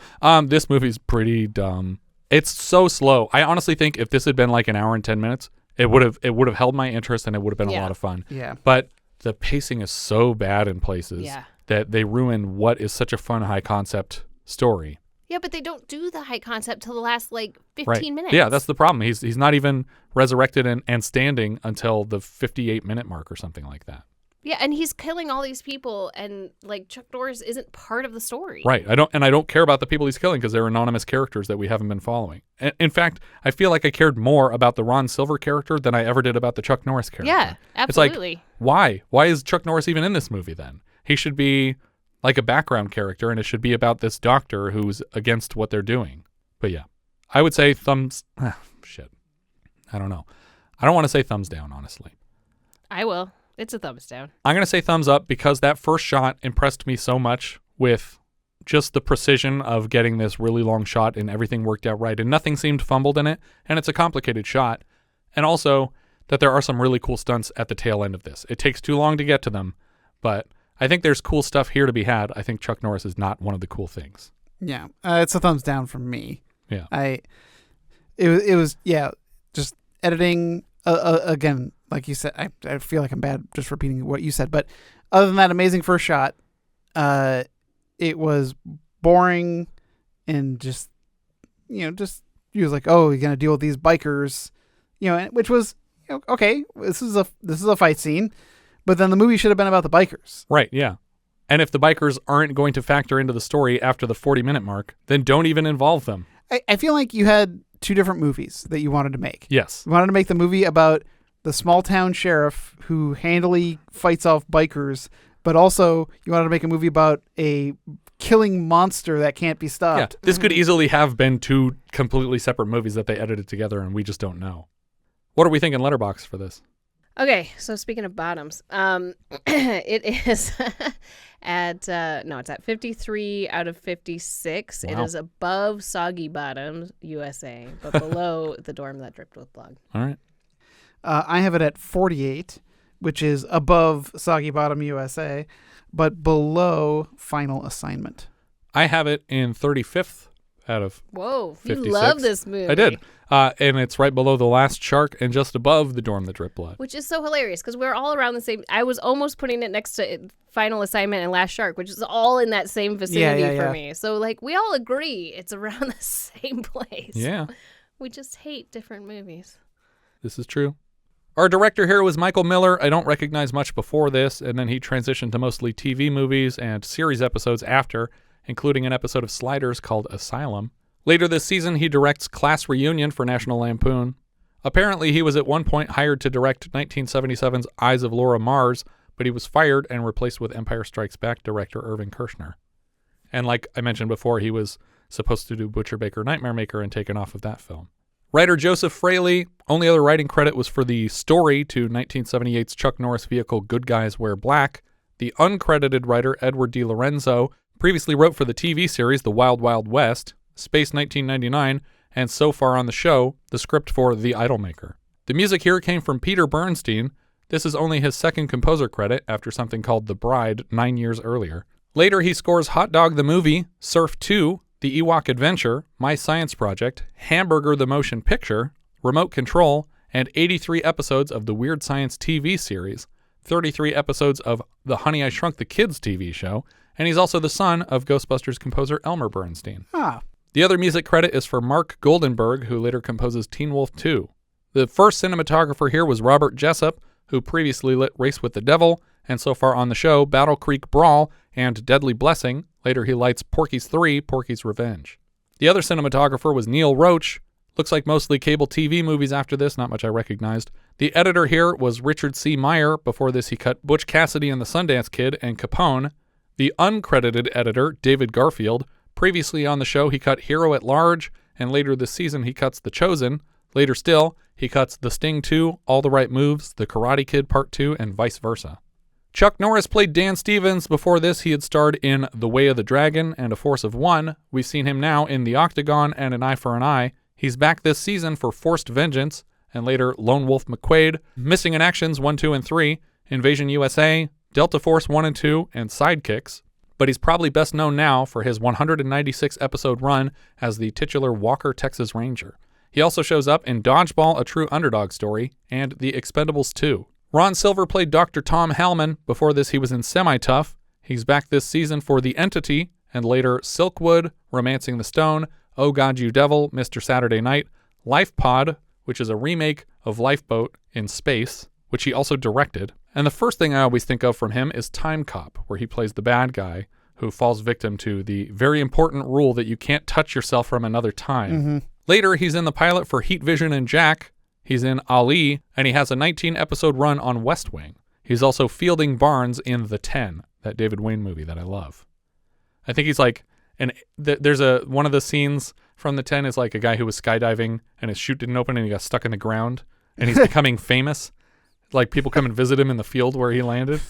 This movie's pretty dumb. It's so slow. I honestly think if this had been like an hour and 10 minutes, it would have held my interest and it would have been a lot of fun. Yeah. But the pacing is so bad in places that they ruin what is such a fun high concept story. Yeah, but they don't do the high concept till the last, 15 minutes. Yeah, that's the problem. He's not even resurrected and standing until the 58-minute mark or something like that. Yeah, and he's killing all these people, and, Chuck Norris isn't part of the story. Right. I don't care about the people he's killing because they're anonymous characters that we haven't been following. In fact, I feel like I cared more about the Ron Silver character than I ever did about the Chuck Norris character. Yeah, absolutely. It's why? Why is Chuck Norris even in this movie then? He should be like a background character, and it should be about this doctor who's against what they're doing. But yeah, I would say thumbs... shit. I don't know. I don't want to say thumbs down, honestly. I will. It's a thumbs down. I'm going to say thumbs up because that first shot impressed me so much with just the precision of getting this really long shot and everything worked out right and nothing seemed fumbled in it. And it's a complicated shot. And also that there are some really cool stunts at the tail end of this. It takes too long to get to them, but I think there's cool stuff here to be had. I think Chuck Norris is not one of the cool things. Yeah. It's a thumbs down from me. Yeah. It was just editing again. Like you said, I feel like I'm bad just repeating what you said. But other than that amazing first shot, it was boring and just he was like, oh, you're going to deal with these bikers, which was, okay, this is a fight scene. But then the movie should have been about the bikers. Right, yeah. And if the bikers aren't going to factor into the story after the 40-minute mark, then don't even involve them. I feel like you had 2 different movies that you wanted to make. Yes. You wanted to make the movie about the small town sheriff who handily fights off bikers, but also you wanted to make a movie about a killing monster that can't be stopped. Yeah, this could easily have been 2 completely separate movies that they edited together and we just don't know. What are we thinking Letterboxd for this? Okay, so speaking of bottoms, it is it's at 53 out of 56. Wow. It is above Soggy Bottoms, USA, but below The Dorm That Dripped with Blood. All right. I have it at 48, which is above Soggy Bottom, USA, but below Final Assignment. I have it in 35th out of Whoa, 56. you love this movie. I did. And it's right below The Last Shark and just above The Dorm That Dripped Blood. Which is so hilarious because we're all around the same. I was almost putting it next to Final Assignment and Last Shark, which is all in that same vicinity for me. So, like, we all agree it's around the same place. Yeah. We just hate different movies. This is true. Our director here was Michael Miller. I don't recognize much before this, and then he transitioned to mostly TV movies and series episodes after, including an episode of Sliders called Asylum. Later this season, he directs Class Reunion for National Lampoon. Apparently, he was at one point hired to direct 1977's Eyes of Laura Mars, but he was fired and replaced with Empire Strikes Back director Irving Kershner. And like I mentioned before, he was supposed to do Butcher Baker Nightmare Maker and taken off of that film. Writer Joseph Fraley, only other writing credit was for the story to 1978's Chuck Norris vehicle Good Guys Wear Black. The uncredited writer Edward D. Lorenzo previously wrote for the TV series The Wild Wild West, Space 1999, and so far on the show, the script for The Idolmaker. The music here came from Peter Bernstein. This is only his second composer credit after something called The Bride 9 years earlier. Later, he scores Hot Dog the Movie, Surf 2, The Ewok Adventure, My Science Project, Hamburger the Motion Picture, Remote Control, and 83 episodes of the Weird Science TV series, 33 episodes of the Honey, I Shrunk the Kids TV show, and he's also the son of Ghostbusters composer Elmer Bernstein. Ah. The other music credit is for Mark Goldenberg, who later composes Teen Wolf 2. The first cinematographer here was Robert Jessup, who previously lit Race with the Devil, and so far on the show, Battle Creek Brawl and Deadly Blessing. Later he lights Porky's 3, Porky's Revenge. The other cinematographer was Neil Roach. Looks like mostly cable TV movies after this, not much I recognized. The editor here was Richard C. Meyer. Before this, he cut Butch Cassidy and the Sundance Kid and Capone. The uncredited editor, David Garfield. Previously on the show, he cut Hero at Large, and later this season, he cuts The Chosen. Later still, he cuts The Sting 2, All the Right Moves, The Karate Kid Part 2, and vice versa. Chuck Norris played Dan Stevens. Before this, he had starred in The Way of the Dragon and A Force of One. We've seen him now in The Octagon and An Eye for an Eye. He's back this season for Forced Vengeance, and later Lone Wolf McQuaid, Missing in Actions 1, 2, and 3, Invasion USA, Delta Force 1 and 2, and Sidekicks. But he's probably best known now for his 196-episode run as the titular Walker, Texas Ranger. He also shows up in Dodgeball, A True Underdog Story, and The Expendables 2. Ron Silver played Dr. Tom Halman. Before this, he was in Semi-Tough. He's back this season for The Entity, and later Silkwood, Romancing the Stone, Oh God You Devil, Mr. Saturday Night, Life Pod, which is a remake of Lifeboat in Space, which he also directed. And the first thing I always think of from him is Time Cop, where he plays the bad guy who falls victim to the very important rule that you can't touch yourself from another time. Mm-hmm. Later, he's in the pilot for Heat Vision and Jack. He's in Ali, and he has a 19-episode run on West Wing. He's also Fielding Barnes in The 10, that David Wayne movie that I love. I think he's like, there's one of the scenes from The 10 is like a guy who was skydiving and his chute didn't open and he got stuck in the ground, and he's becoming famous. Like people come and visit him in the field where he landed.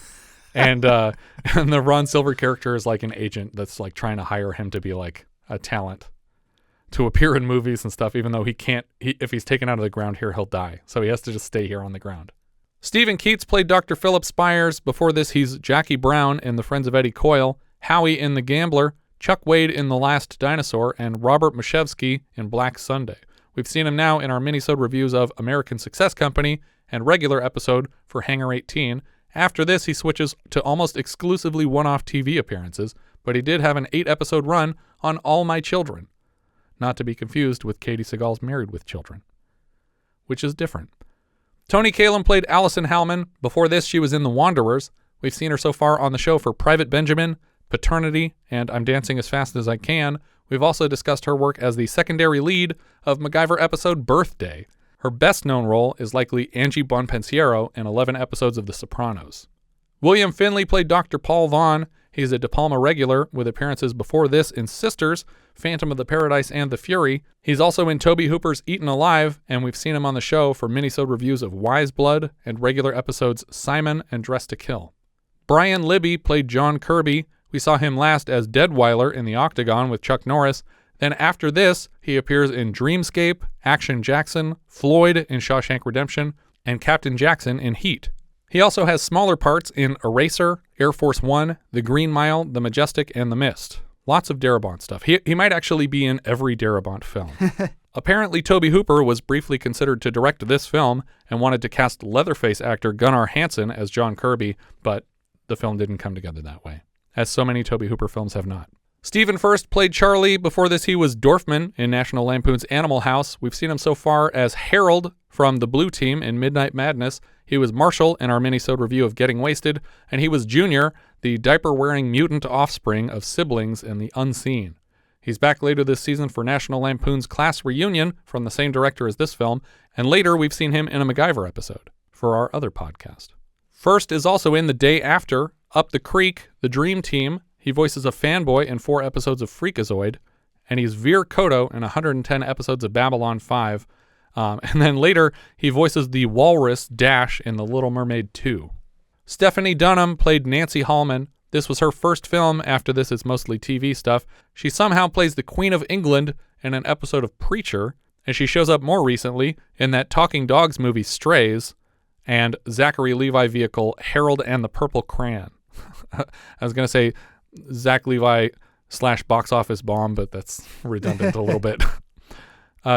And the Ron Silver character is like an agent that's like trying to hire him to be like a talent to appear in movies and stuff, even though he can't, if he's taken out of the ground here, he'll die. So he has to just stay here on the ground. Stephen Keats played Dr. Philip Spires. Before this, he's Jackie Brown in The Friends of Eddie Coyle, Howie in The Gambler, Chuck Wade in The Last Dinosaur, and Robert Mashevsky in Black Sunday. We've seen him now in our minisode reviews of American Success Company and regular episode for Hangar 18. After this, he switches to almost exclusively one-off TV appearances, but he did have an 8-episode run on All My Children. Not to be confused with Katie Seagal's Married with Children, which is different. Toni Kalem played Alison Halman. Before this, she was in The Wanderers. We've seen her so far on the show for Private Benjamin, Paternity, and I'm Dancing as Fast as I Can. We've also discussed her work as the secondary lead of MacGyver episode Birthday. Her best-known role is likely Angie Bonpensiero in 11 episodes of The Sopranos. William Finley played Dr. Paul Vaughn. He's a De Palma regular with appearances before this in Sisters, Phantom of the Paradise, and The Fury. He's also in Tobe Hooper's Eaten Alive, and we've seen him on the show for minisode reviews of Wise Blood and regular episodes Simon and Dressed to Kill. Brian Libby played John Kirby. We saw him last as Deadweiler in The Octagon with Chuck Norris. Then after this, he appears in Dreamscape, Action Jackson, Floyd in Shawshank Redemption, and Captain Jackson in Heat. He also has smaller parts in Eraser, Air Force One, The Green Mile, The Majestic, and The Mist. Lots of Darabont stuff. He might actually be in every Darabont film. Apparently, Tobe Hooper was briefly considered to direct this film and wanted to cast Leatherface actor Gunnar Hansen as John Kirby, but the film didn't come together that way, as so many Tobe Hooper films have not. Stephen Furst played Charlie. Before this, he was Dorfman in National Lampoon's Animal House. We've seen him so far as Harold from The Blue Team in Midnight Madness. He was Marshall in our minisode review of Getting Wasted, and he was Junior, the diaper-wearing mutant offspring of siblings in The Unseen. He's back later this season for National Lampoon's Class Reunion from the same director as this film, and later we've seen him in a MacGyver episode for our other podcast. Furst is also in The Day After, Up the Creek, The Dream Team. He voices a fanboy in 4 episodes of Freakazoid, and he's Veer Koto in 110 episodes of Babylon 5. And then later, he voices the walrus Dash in The Little Mermaid 2. Stephanie Dunnam played Nancy Halman. This was her first film. After this, it's mostly TV stuff. She somehow plays the Queen of England in an episode of Preacher, and she shows up more recently in that Talking Dogs movie Strays and Zachary Levi vehicle Harold and the Purple Crayon. I was going to say Zach Levi / box office bomb, but that's redundant a little bit.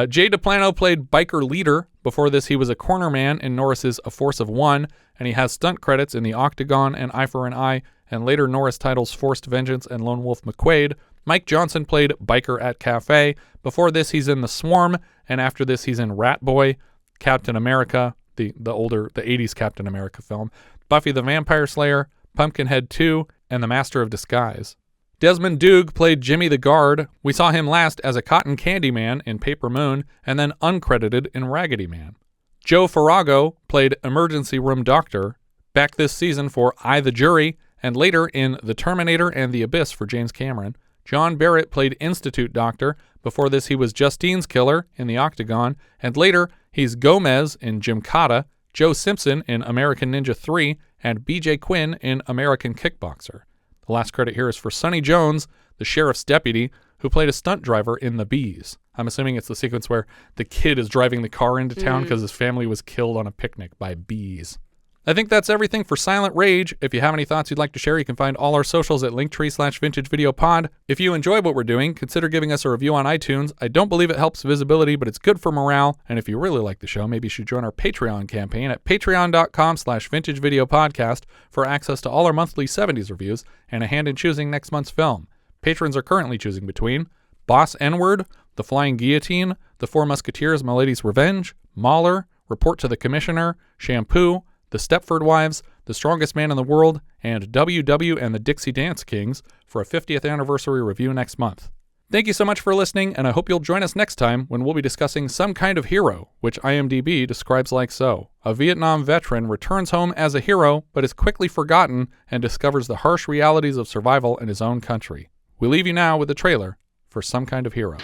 Jay DePlano played Biker Leader. Before this, he was a corner man in Norris's A Force of One, and he has stunt credits in The Octagon and Eye for an Eye, and later Norris titles Forced Vengeance and Lone Wolf McQuaid. Mike Johnson played Biker at Cafe. Before this, he's in The Swarm, and after this, he's in Rat Boy, Captain America, the 80s Captain America film, Buffy the Vampire Slayer, Pumpkinhead 2, and The Master of Disguise. Desmond Doog played Jimmy the Guard. We saw him last as a cotton candy man in Paper Moon, and then uncredited in Raggedy Man. Joe Farago played Emergency Room Doctor, back this season for I, the Jury, and later in The Terminator and The Abyss for James Cameron. John Barrett played Institute Doctor. Before this, he was Justine's killer in The Octagon, and later he's Gomez in Gymkata, Joe Simpson in American Ninja 3, and BJ Quinn in American Kickboxer. The last credit here is for Sonny Jones, the sheriff's deputy, who played a stunt driver in The Bees. I'm assuming it's the sequence where the kid is driving the car into town because his family was killed on a picnic by bees. I think that's everything for Silent Rage. If you have any thoughts you'd like to share, you can find all our socials at linktree/vintagevideopod. If you enjoy what we're doing, consider giving us a review on iTunes. I don't believe it helps visibility, but it's good for morale. And if you really like the show, maybe you should join our Patreon campaign at patreon.com/vintagevideopodcast for access to all our monthly 70s reviews and a hand in choosing next month's film. Patrons are currently choosing between Boss N-Word, The Flying Guillotine, The Four Musketeers, Milady's Revenge, Mahler, Report to the Commissioner, Shampoo, The Stepford Wives, The Strongest Man in the World, and WW and the Dixie Dance Kings for a 50th anniversary review next month. Thank you so much for listening, and I hope you'll join us next time when we'll be discussing Some Kind of Hero, which IMDb describes like so. A Vietnam veteran returns home as a hero, but is quickly forgotten and discovers the harsh realities of survival in his own country. We leave you now with the trailer for Some Kind of Hero.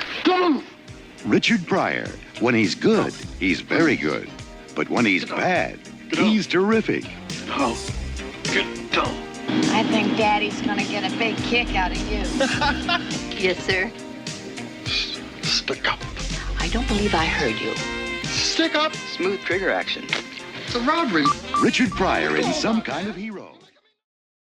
Richard Pryor. When he's good, he's very good. But when he's bad, he's terrific. I think Daddy's gonna get a big kick out of you. Yes, sir. Stick up. I don't believe I heard you. Stick up. Smooth trigger action. It's a robbery. Richard Pryor in Some Kind of Hero.